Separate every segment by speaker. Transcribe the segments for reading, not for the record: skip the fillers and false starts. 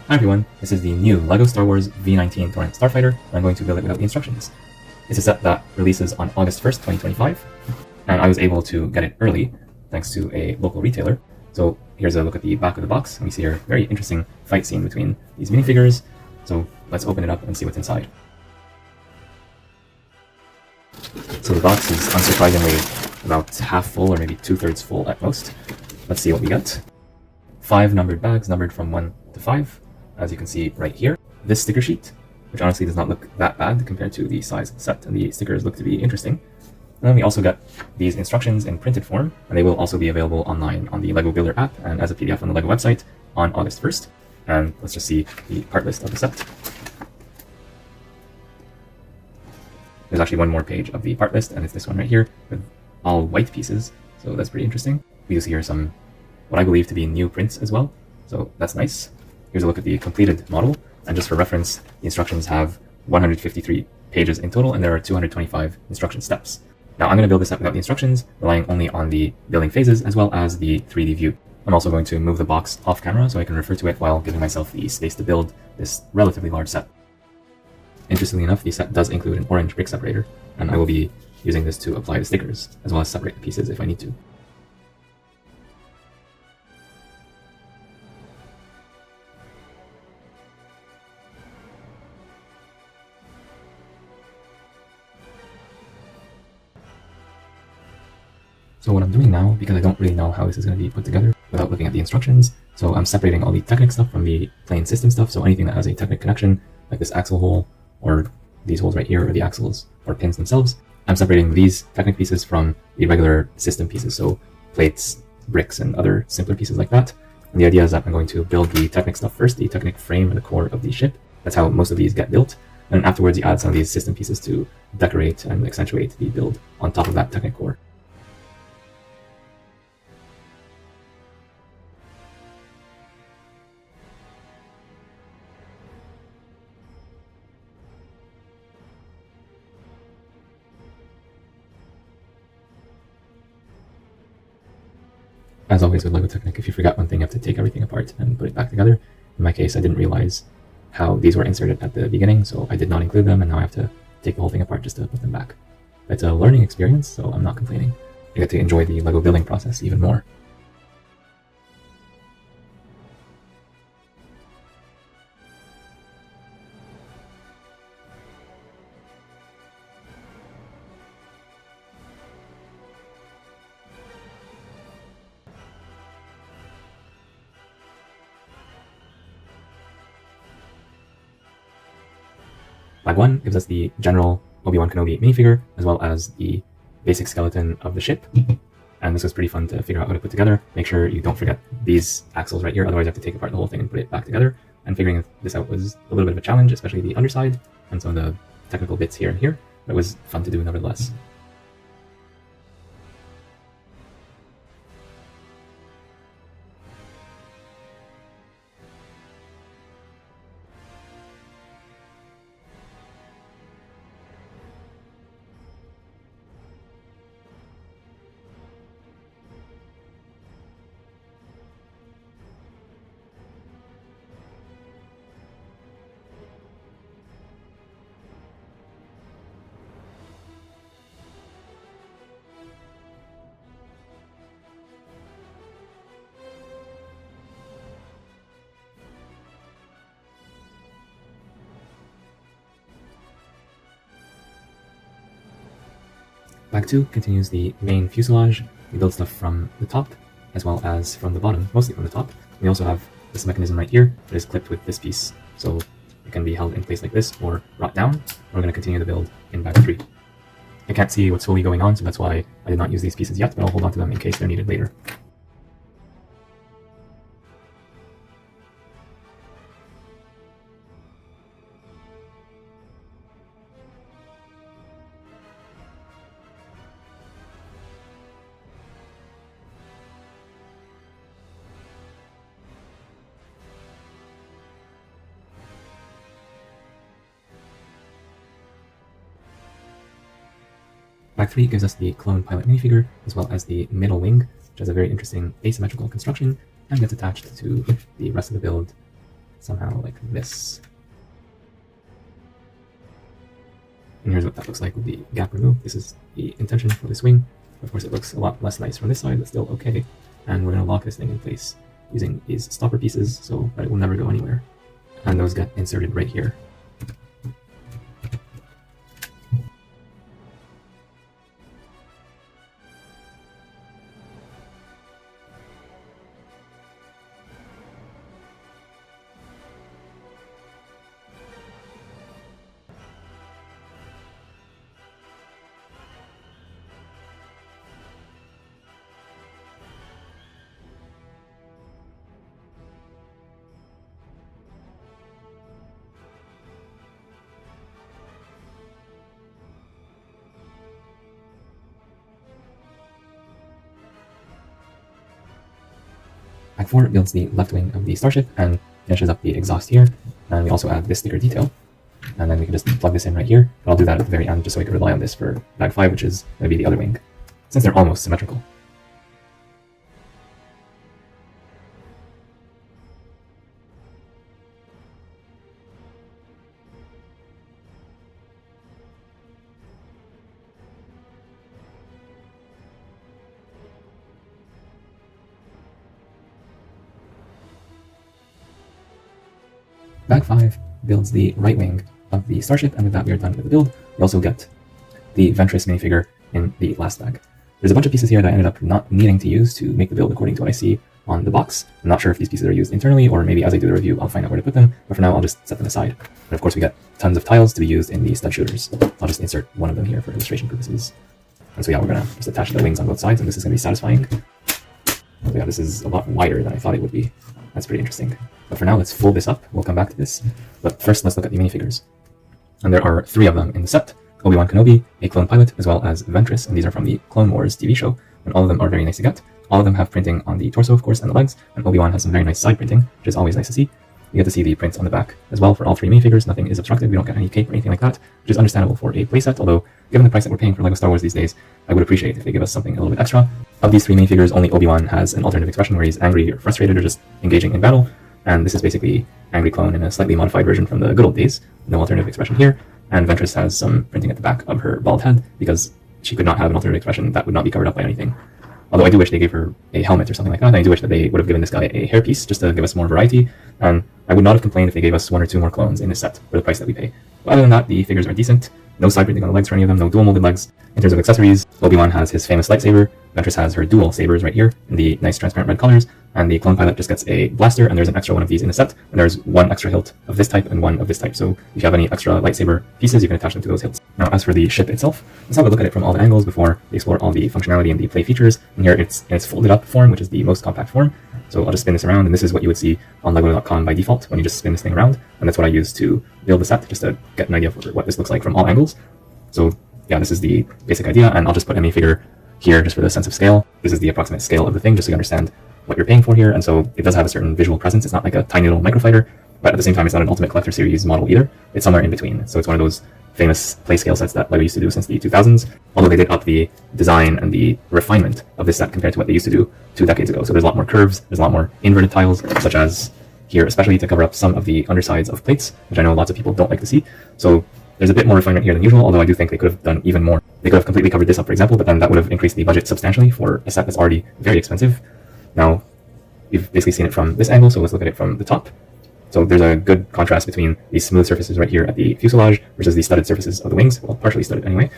Speaker 1: Hi everyone, this is the new LEGO Star Wars V-19 Torrent Starfighter, and I'm going to build it without the instructions. It's a set that releases on August 1st, 2025, and I was able to get it early thanks to a local retailer. So here's a look at the back of the box, and we see a very interesting fight scene between these minifigures. So let's open it up and see what's inside. So the box is unsurprisingly about half full, or maybe 2/3 full at most. Let's see what we got. 5 numbered bags, numbered from 1 to 5. As you can see right here, this sticker sheet, which honestly does not look that bad compared to the size set, and the stickers look to be interesting. And then we also got these instructions in printed form, and they will also be available online on the LEGO Builder app and as a PDF on the LEGO website on August 1st. And let's just see the part list of the set. There's actually one more page of the part list, and it's this one right here with all white pieces, so that's pretty interesting. We do see here some what I believe to be new prints as well, so that's nice. Here's a look at the completed model, and just for reference, the instructions have 153 pages in total, and there are 225 instruction steps. Now I'm going to build this up without the instructions, relying only on the building phases as well as the 3D view. I'm also going to move the box off camera so I can refer to it while giving myself the space to build this relatively large set. Interestingly enough, the set does include an orange brick separator, and I will be using this to apply the stickers, as well as separate the pieces if I need to. So what I'm doing now, because I don't really know how this is going to be put together without looking at the instructions, so I'm separating all the Technic stuff from the plain system stuff, so anything that has a Technic connection, like this axle hole, or these holes right here, or the axles, or pins themselves, I'm separating these Technic pieces from the regular system pieces, so plates, bricks, and other simpler pieces like that. And the idea is that I'm going to build the Technic stuff first, the Technic frame and the core of the ship. That's how most of these get built. And afterwards you add some of these system pieces to decorate and accentuate the build on top of that Technic core. As always with LEGO Technic, if you forgot one thing, you have to take everything apart and put it back together. In my case, I didn't realize how these were inserted at the beginning, so I did not include them, and now I have to take the whole thing apart just to put them back. It's a learning experience, so I'm not complaining. I get to enjoy the LEGO building process even more. Bag 1 gives us the general Obi-Wan Kenobi minifigure, as well as the basic skeleton of the ship. And this was pretty fun to figure out how to put together. Make sure you don't forget these axles right here, otherwise you have to take apart the whole thing and put it back together. And figuring this out was a little bit of a challenge, especially the underside and some of the technical bits here and here, but it was fun to do nevertheless. Bag 2 continues the main fuselage. We build stuff from the top as well as from the bottom, mostly from the top. We also have this mechanism right here that is clipped with this piece, so it can be held in place like this or brought down. We're going to continue the build in Bag 3. I can't see what's fully going on, so that's why I did not use these pieces yet, but I'll hold on to them in case they're needed later. Bag 3 gives us the clone pilot minifigure, as well as the middle wing, which has a very interesting asymmetrical construction, and gets attached to the rest of the build somehow like this. And here's what that looks like with the gap removed. This is the intention for this wing. Of course, it looks a lot less nice from this side, but still okay. And we're going to lock this thing in place using these stopper pieces so that it will never go anywhere. And those get inserted right here. Bag 4 builds the left wing of the starship and finishes up the exhaust here. And we also add this sticker detail. And then we can just plug this in right here. But I'll do that at the very end just so we can rely on this for bag 5, which is going to be the other wing, since they're almost symmetrical. Bag 5 builds the right wing of the starship, and with that we are done with the build. We also get the Ventress minifigure in the last bag. There's a bunch of pieces here that I ended up not needing to use to make the build according to what I see on the box. I'm not sure if these pieces are used internally, or maybe as I do the review I'll find out where to put them, but for now I'll just set them aside. And of course we get tons of tiles to be used in the stud shooters. I'll just insert one of them here for illustration purposes. And so yeah, we're going to just attach the wings on both sides, and this is going to be satisfying. So yeah, this is a lot wider than I thought it would be. That's pretty interesting. But for now, let's fold this up. We'll come back to this. But first, let's look at the minifigures. And there are 3 of them in the set. Obi-Wan Kenobi, a clone pilot, as well as Ventress, and these are from the Clone Wars TV show. And all of them are very nice to get. All of them have printing on the torso, of course, and the legs. And Obi-Wan has some very nice side printing, which is always nice to see. You get to see the prints on the back as well for all 3 minifigures. Nothing is obstructed. We don't get any cape or anything like that, which is understandable for a playset, although given the price that we're paying for LEGO Star Wars these days, I would appreciate if they give us something a little bit extra. Of these 3 minifigures, only Obi-Wan has an alternative expression where he's angry or frustrated or just engaging in battle, and this is basically angry clone in a slightly modified version from the good old days. No alternative expression here, and Ventress has some printing at the back of her bald head because she could not have an alternative expression that would not be covered up by anything. Although I do wish they gave her a helmet or something like that, and I do wish that they would have given this guy a hairpiece just to give us more variety, and I would not have complained if they gave us 1 or 2 more clones in this set for the price that we pay. But other than that, the figures are decent. No side printing on the legs for any of them, no dual molded legs. In terms of accessories, Obi-Wan has his famous lightsaber, Ventress has her dual sabers right here in the nice transparent red colors, and the clone pilot just gets a blaster, and there's an extra one of these in the set, and there's 1 extra hilt of this type and 1 of this type, so if you have any extra lightsaber pieces, you can attach them to those hilts. Now, as for the ship itself, let's have a look at it from all the angles before we explore all the functionality and the play features. And here it's in its folded up form, which is the most compact form. So I'll just spin this around, and this is what you would see on LEGO.com by default when you just spin this thing around, and that's what I use to build the set, just to get an idea of what this looks like from all angles. So yeah, this is the basic idea, and I'll just put a minifigure here just for the sense of scale. This is the approximate scale of the thing, just so you understand what you're paying for here, and so it does have a certain visual presence. It's not like a tiny little microfighter, but at the same time, it's not an Ultimate Collector Series model either. It's somewhere in between, so it's one of those famous play scale sets that LEGO used to do since the 2000s, although they did up the design and the refinement of this set compared to what they used to do 2 decades ago. So there's a lot more curves, there's a lot more inverted tiles, such as here, especially to cover up some of the undersides of plates, which I know lots of people don't like to see. So there's a bit more refinement here than usual, although I do think they could have done even more. They could have completely covered this up, for example, but then that would have increased the budget substantially for a set that's already very expensive. Now, we've basically seen it from this angle, so let's look at it from the top. So there's a good contrast between these smooth surfaces right here at the fuselage versus the studded surfaces of the wings, well, partially studded anyway.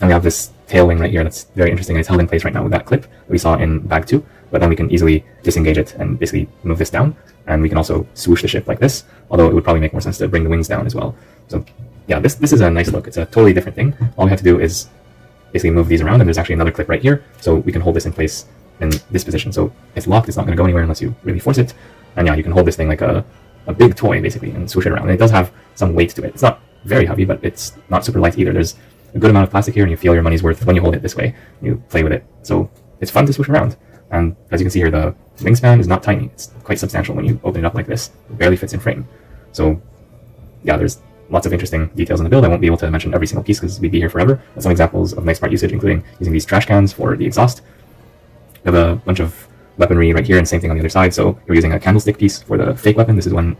Speaker 1: And we have this tail wing right here that's very interesting, and it's held in place right now with that clip that we saw in bag 2, but then we can easily disengage it and basically move this down, and we can also swoosh the ship like this, although it would probably make more sense to bring the wings down as well. So yeah, this is a nice look. It's a totally different thing. All we have to do is basically move these around, and there's actually another clip right here, so we can hold this in place in this position. So it's locked, it's not going to go anywhere unless you really force it. And yeah, you can hold this thing like a big toy, basically, and swoosh it around. And it does have some weight to it. It's not very heavy, but it's not super light either. There's a good amount of plastic here, and you feel your money's worth when you hold it this way. You play with it. So it's fun to swoosh around. And as you can see here, the wingspan is not tiny. It's quite substantial when you open it up like this. It barely fits in frame. So yeah, there's lots of interesting details in the build. I won't be able to mention every single piece because we'd be here forever. But some examples of nice part usage, including using these trash cans for the exhaust. We have a bunch of weaponry right here, and same thing on the other side. So we're using a candlestick piece for the fake weapon. This is one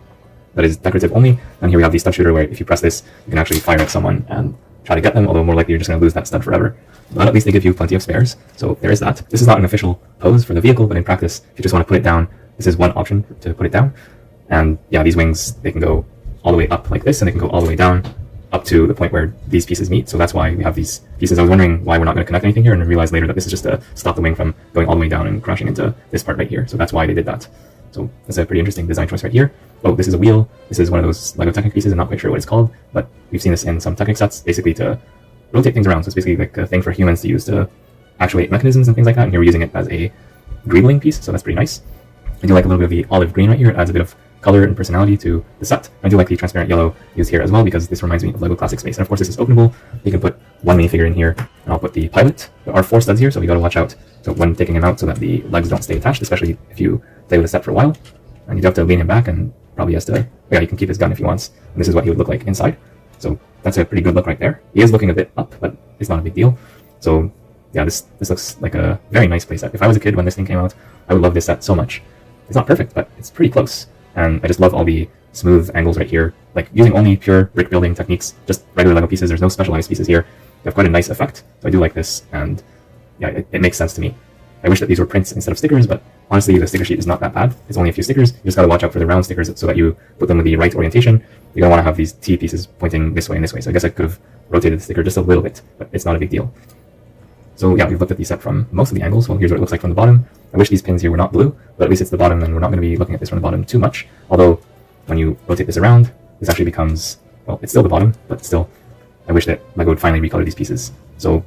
Speaker 1: that is decorative only. And here we have the stud shooter, where if you press this, you can actually fire at someone and try to get them, although more likely you're just going to lose that stud forever. But at least they give you plenty of spares, so there is that. This is not an official pose for the vehicle, but in practice, if you just want to put it down, this is one option to put it down. And yeah, these wings, they can go all the way up like this, and they can go all the way down up to the point where these pieces meet. So that's why we have these pieces. I was wondering why we're not going to connect anything here, and I realized later that this is just to stop the wing from going all the way down and crashing into this part right here. So that's why they did that. So that's a pretty interesting design choice right here. Oh, this is a wheel. This is one of those LEGO Technic pieces. I'm not quite sure what it's called, but we've seen this in some Technic sets, basically to rotate things around. So it's basically like a thing for humans to use to actuate mechanisms and things like that. And here we're using it as a greebling piece, so that's pretty nice. I do like a little bit of the olive green right here. It adds a bit of color and personality to the set. I do like the transparent yellow used here as well, because this reminds me of LEGO Classic Space. And of course this is openable. You can put one minifigure in here, and I'll put the pilot. There are 4 studs here, so you gotta watch out so when taking him out so that the legs don't stay attached, especially if you play with a set for a while. And you do have to lean him back, and probably has to, yeah, you can keep his gun if he wants. And this is what he would look like inside. So that's a pretty good look right there. He is looking a bit up, but it's not a big deal. So yeah, this looks like a very nice playset. If I was a kid when this thing came out, I would love this set so much. It's not perfect, but it's pretty close. And I just love all the smooth angles right here. Like using only pure brick building techniques, just regular LEGO pieces. There's no specialized pieces here. They have quite a nice effect. So I do like this, and yeah, it makes sense to me. I wish that these were prints instead of stickers, but honestly, the sticker sheet is not that bad. It's only a few stickers. You just gotta watch out for the round stickers so that you put them with the right orientation. You're gonna want to have these T pieces pointing this way and this way. So I guess I could have rotated the sticker just a little bit, but it's not a big deal. So yeah, we've looked at the set from most of the angles. Well, here's what it looks like from the bottom. I wish these pins here were not blue, but at least it's the bottom, and we're not going to be looking at this from the bottom too much. Although, when you rotate this around, this actually becomes, well, it's still the bottom, but still, I wish that LEGO would finally recolor these pieces. So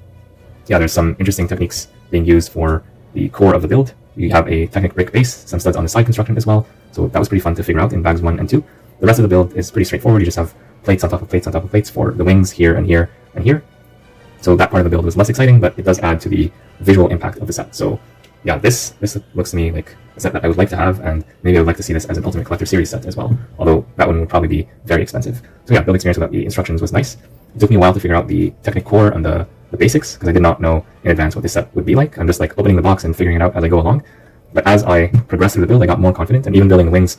Speaker 1: yeah, there's some interesting techniques being used for the core of the build. You have a Technic brick base, some studs on the side construction as well. So that was pretty fun to figure out in bags 1 and 2. The rest of the build is pretty straightforward. You just have plates on top of plates on top of plates for the wings here and here and here. So that part of the build was less exciting, but it does add to the visual impact of the set. So yeah, this looks to me like a set that I would like to have, and maybe I would like to see this as an Ultimate Collector Series set as well, although that one would probably be very expensive. So yeah, build experience without the instructions was nice. It took me a while to figure out the Technic core and the basics, because I did not know in advance what this set would be like. I'm just like opening the box and figuring it out as I go along. But as I progressed through the build, I got more confident, and even building the wings,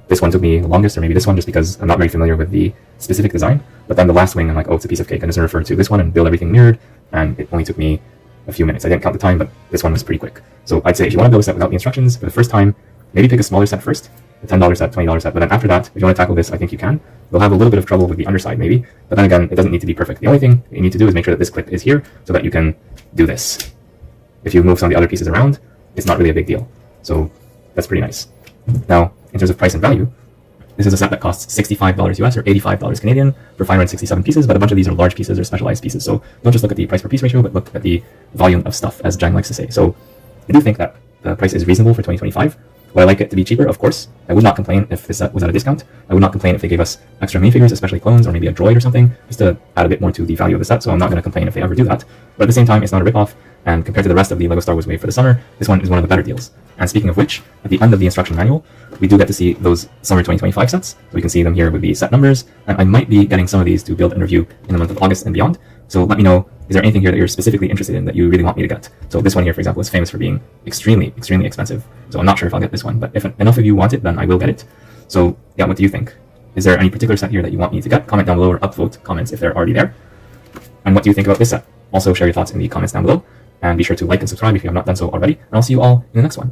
Speaker 1: this one took me the longest, or maybe this one, just because I'm not very familiar with the specific design. But then the last wing, I'm like, oh, it's a piece of cake. I'm just going to refer to this one and build everything mirrored, and it only took me a few minutes. I didn't count the time, but this one was pretty quick. So I'd say if you want to build a set without the instructions for the first time, maybe pick a smaller set first, a $10 set, $20 set, but then after that, if you want to tackle this, I think you can. You'll have a little bit of trouble with the underside maybe, but then again, it doesn't need to be perfect. The only thing you need to do is make sure that this clip is here so that you can do this. If you move some of the other pieces around, it's not really a big deal. So that's pretty nice. Now, in terms of price and value, this is a set that costs $65 US or $85 Canadian for 567 pieces, but a bunch of these are large pieces or specialized pieces. So don't just look at the price per piece ratio, but look at the volume of stuff, as Jen likes to say. So I do think that the price is reasonable for 2025. Would I like it to be cheaper? Of course. I would not complain if this set was at a discount. I would not complain if they gave us extra minifigures, especially clones, or maybe a droid or something, just to add a bit more to the value of the set. So I'm not going to complain if they ever do that. But at the same time, it's not a ripoff. And compared to the rest of the LEGO Star Wars wave for the summer, this one is one of the better deals. And speaking of which, at the end of the instruction manual, we do get to see those summer 2025 sets. So we can see them here with the set numbers. And I might be getting some of these to build and review in the month of August and beyond. So let me know, is there anything here that you're specifically interested in that you really want me to get? So this one here, for example, is famous for being extremely, extremely expensive. So I'm not sure if I'll get this one, but if enough of you want it, then I will get it. So yeah, what do you think? Is there any particular set here that you want me to get? Comment down below or upvote comments if they're already there. And what do you think about this set? Also share your thoughts in the comments down below. And be sure to like and subscribe if you have not done so already. And I'll see you all in the next one.